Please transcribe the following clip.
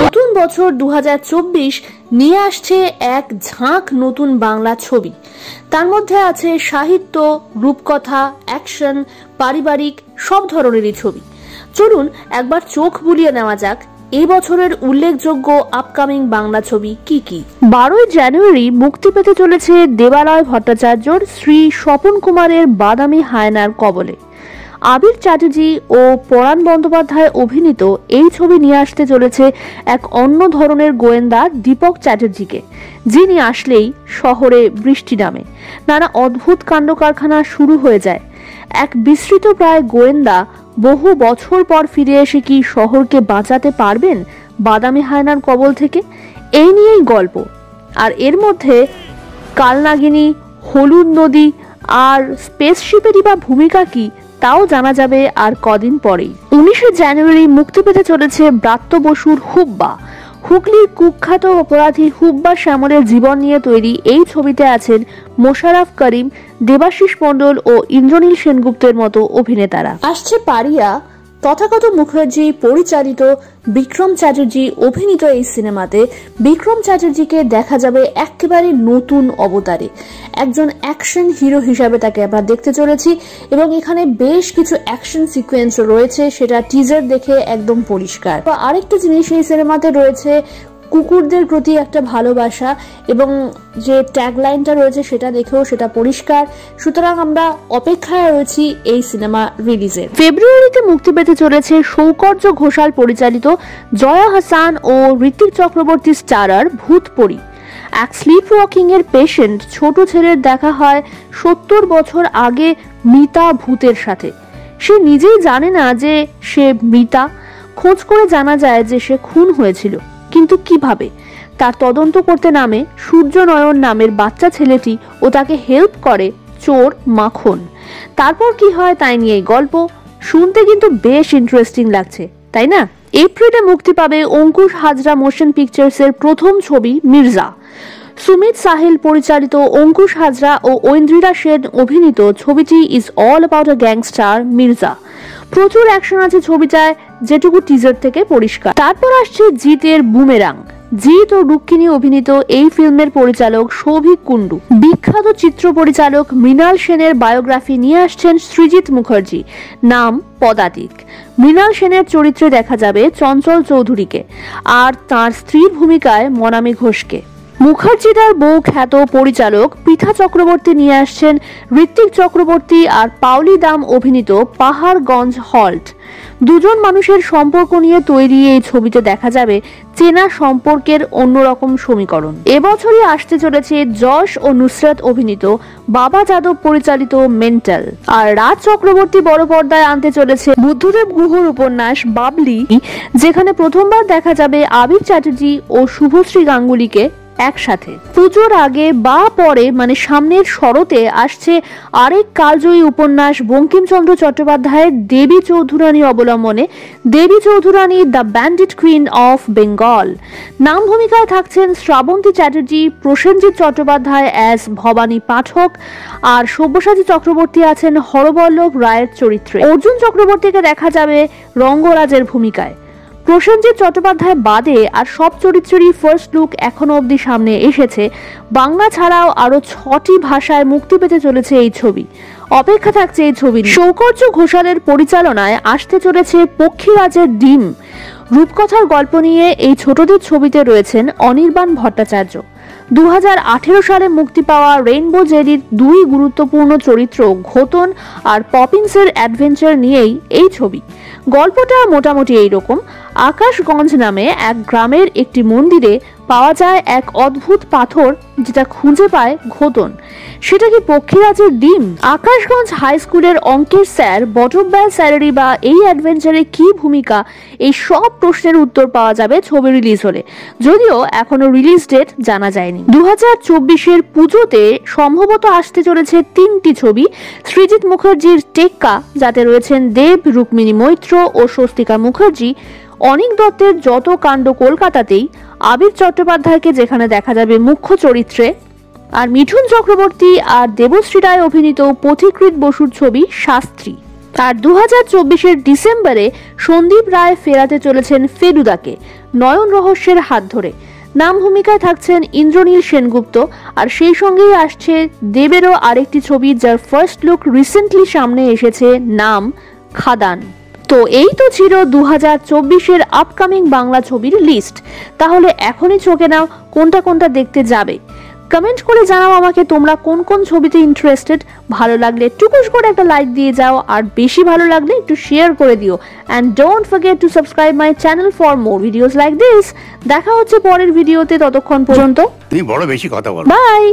নতুন বছর 2024 নিয়ে আসছে এক ঝাঁক নতুন বাংলা ছবি। তার মধ্যে আছে সাহিত্য, রূপকথা, অ্যাকশন, পারিবারিক সব ধরনেরই ছবি। চলুন একবার চোখ বুলিয়ে নেওয়া যাক এই বছরের উল্লেখযোগ্য আপকামিং বাংলা ছবি কি কি। 12 জানুয়ারি মুক্তি পেতে চলেছে দেবালয় ভট্টাচার্যর শ্রী স্বপন কুমারের বাদামি হায়নার কবলে। আবির চ্যাটার্জি ও পরাণ বন্দ্যোপাধ্যায় অভিনীত এই ছবি নিয়ে আসতে চলেছে এক অন্য ধরনের গোয়েন্দা দীপক চ্যাটার্জিকে, যিনি আসলেই শহরে বৃষ্টি নামে, নানা অদ্ভুত কাণ্ড কারখানা শুরু হয়ে যায়। এক বিস্তৃত প্রায় গোয়েন্দা বহু বছর পর ফিরে এসে কি শহরকে বাঁচাতে পারবেন বাদামি হায়নার কবল থেকে, এই নিয়েই গল্প। আর এর মধ্যে কালনাগিনী, হলুদ নদী আর স্পেসশিপেরই বা ভূমিকা কি তাও জানা যাবে আর কদিন পরেই। 19 জানুয়ারি মুক্তি পেতে চলেছে ব্রাত্য বসুর হুব্বা। হুগলির কুখ্যাত অপরাধী হুব্বা শ্যামলের জীবন নিয়ে তৈরি এই ছবিতে আছেন মোশাররফ করিম, দেবাশিস মণ্ডল ও ইন্দ্রনীল সেনগুপ্তের মতো অভিনেতারা। আসছে পারিয়া, তথাগত মুখার্জি পরিচালিত, বিক্রম চ্যাটার্জি অভিনীত এই সিনেমাতে বিক্রম চ্যাটার্জিকে দেখা যাবে একেবারে নতুন অবতারে। একজন অ্যাকশন হিরো হিসাবে তাকে আমরা দেখতে চলেছি এবং এখানে বেশ কিছু অ্যাকশন সিকোয়েন্স রয়েছে, সেটা টিজার দেখে একদম পরিষ্কার। আরেকটা জিনিস এই সিনেমাতে রয়েছে কুকুরদের প্রতি একটা ভালোবাসা, এবং যে ট্যাগলাইনটা রয়েছে সেটা দেখেও সেটা পরিষ্কার। সুতরাং আমরা অপেক্ষায় রয়েছি এই সিনেমা রিলিজের। ফেব্রুয়ারিতে মুক্তি পেতে চলেছে সৌকর্য ঘোষাল পরিচালিত, জয়া হাসান ও ঋত্বিক চক্রবর্তী স্টারার ভূতপরী। এক স্লিপ ওয়াকিং এর পেশেন্ট ছোট ছেলের দেখা হয় 70 বছর আগে মৃতা ভূতের সাথে। সে নিজেই জানে না যে সে মৃতা। খোঁজ করে জানা যায় যে সে খুন হয়েছিল, কিন্তু কিভাবে? তার তদন্ত করতে নামে সূর্যনয়ন নামের বাচ্চা ছেলেটি ও তাকে হেল্প করে চোর মাখন। তারপর কি হয় তাই নিয়ে গল্প। শুনতে কিন্তু বেশ ইন্টারেস্টিং লাগছে, তাই না? এপ্রিলে মুক্তি পাবে অঙ্কুশ হাজরা মোশন পিকচার্সের প্রথম ছবি মির্জা। সুমিত সাহিল পরিচালিত, অঙ্কুশ হাজরা ও ঐন্দ্রিলা সেন অভিনীত ছবিটি is all about a gangster Mirza. প্রচুর অ্যাকশন আছে ছবিটায়, যেটুকু টিজার থেকে পরিষ্কার। তারপর আসছে জিতের বুমেরাং। জিৎ ও রুক্মিণী অভিনীত এই ফিল্মের পরিচালক সৌভিক কুন্ডু। বিখ্যাত চিত্র পরিচালক মৃণাল সেনের বায়োগ্রাফি নিয়ে আসছেন সৃজিত মুখার্জি, নাম পদাতিক। মৃণাল সেনের চরিত্রে দেখা যাবে চঞ্চল চৌধুরীকে আর তার স্ত্রীর ভূমিকায় মনামী ঘোষকে। মুখার্জিদার বউ খ্যাত পরিচালক পৃথা চক্রবর্তী নিয়ে আসছেন ঋত্বিক চক্রবর্তী আর পাওলি দাম অভিনীত পাহাড়গঞ্জ হল্ট। দুজন মানুষের সম্পর্ক নিয়ে তৈরি এই ছবিতে দেখা যাবে চেনা সম্পর্কের অন্যরকম সমীকরণ। এবছরই আসতে চলেছে যশ ও নুসরাত অভিনীত, বাবা যাদব পরিচালিত মেন্টাল। আর রাজ চক্রবর্তী বড় পর্দায় আনতে চলেছে বুদ্ধদেব গুহর উপন্যাস বাবলি, যেখানে প্রথমবার দেখা যাবে আবির চ্যাটার্জি ও শুভশ্রী গাঙ্গুলিকে একসাথে। পুজোর আগে বা পরে মানে সামনের শরতে আসছে আরেক কালজয়ী উপন্যাস বঙ্কিমচন্দ্র চট্টোপাধ্যায়ের দেবী চৌধুরানী অবলম্বনে Devi Chaudhurani the bandit queen of Bengal. নাম ভূমিকায় থাকছেন শ্রাবন্তী চ্যাটার্জি, প্রসেনজিৎ চট্টোপাধ্যায় অ্যাজ ভবানী পাঠক আর সব্যসাচী চক্রবর্তী আছেন হরবল্লভ রায়ের চরিত্রে। অর্জুন চক্রবর্তীকে দেখা যাবে রঙ্গরাজের ভূমিকায়। প্রসেনজিৎ চট্টোপাধ্যায় বাদে আর সব চরিত্রেরই ফার্স্ট লুক এখনো অবধি সামনে এসেছে। বাংলা ছাড়াও আরো 6টি ভাষায় মুক্তি পেতে চলেছে এই ছবি। অপেক্ষা থাকছে এই ছবির। সৌকর্য ঘোষালের পরিচালনায় আসতে চলেছে পক্ষীরাজের ডিম। রূপকথার গল্প নিয়ে এই ছোটদের ছবিতে রয়েছেন অনির্বাণ ভট্টাচার্য। 2018 সালে মুক্তি পাওয়া রেইনবো জেলির 2 গুরুত্বপূর্ণ চরিত্র ঘোতন আর পপিন্সের অ্যাডভেঞ্চার নিয়েই এই ছবি। গল্পটা মোটামুটি এইরকম। আকাশগঞ্জ নামে এক গ্রামের একটি মন্দিরে পাওয়া যায় এক অদ্ভুত পাথর, যেটা খুঁজে পায় ঘোতন। সেটা কি পক্ষীরাজের ডিম? আকাশগঞ্জ হাই স্কুলের অঙ্কের স্যার বটব্যাল স্যারেরই বা এই অ্যাডভেঞ্চারে কি ভূমিকা, এই সব প্রশ্নের উত্তর পাওয়া যাবে ছবি রিলিজ হলে, যদিও এখনো রিলিজ ডেট জানা যায়নি। 2024-এর পুজোতে সম্ভবত আসতে চলেছে 3টি ছবি। সৃজিত মুখার্জির টেক্কা, যাতে রয়েছেন দেব, রুক্মিণী মৈত্র ও স্বস্তিকা মুখার্জি। অনিক দত্তের যত কাণ্ড কলকাতাতেই, আবির চট্টোপাধ্যায়কে যেখানে দেখা যাবে মুখ্য চরিত্রে, আর মিঠুন চক্রবর্তী আর দেবশ্রী রায় অভিনীত পথিকৃৎ বসুর ছবি শাস্ত্রী। আর 2024-এর ডিসেম্বরে সন্দীপ রায় ফেরাতে চলেছেন ফেলুদাকে নয়ন রহস্যের হাত ধরে। নাম ভূমিকায় থাকছেন ইন্দ্রনীল সেনগুপ্ত, আর সেই সঙ্গেই আসছে দেবেরও আরেকটি ছবি যার ফার্স্ট লুক রিসেন্টলি সামনে এসেছে, নাম খাদান। তো এই তো ছিল 2024-এর আপকামিং বাংলা ছবির লিস্ট। তাহলে এখনই চোখে নাও কোনটা কোনটা দেখতে যাবে। কমেন্ট করে জানাও আমাকে তোমরা কোন কোন ছবিতে ইন্টারেস্টেড। ভালো লাগলে টুকুস করে একটা লাইক দিয়ে যাও, আর বেশি ভালো লাগলে একটু শেয়ার করে দিও। And don't forget to subscribe my channel for more videos like this. দেখা হচ্ছে পরের ভিডিওতে, ততক্ষণ পর্যন্ত তুমি বড় বেশি কথা বলো। বাই।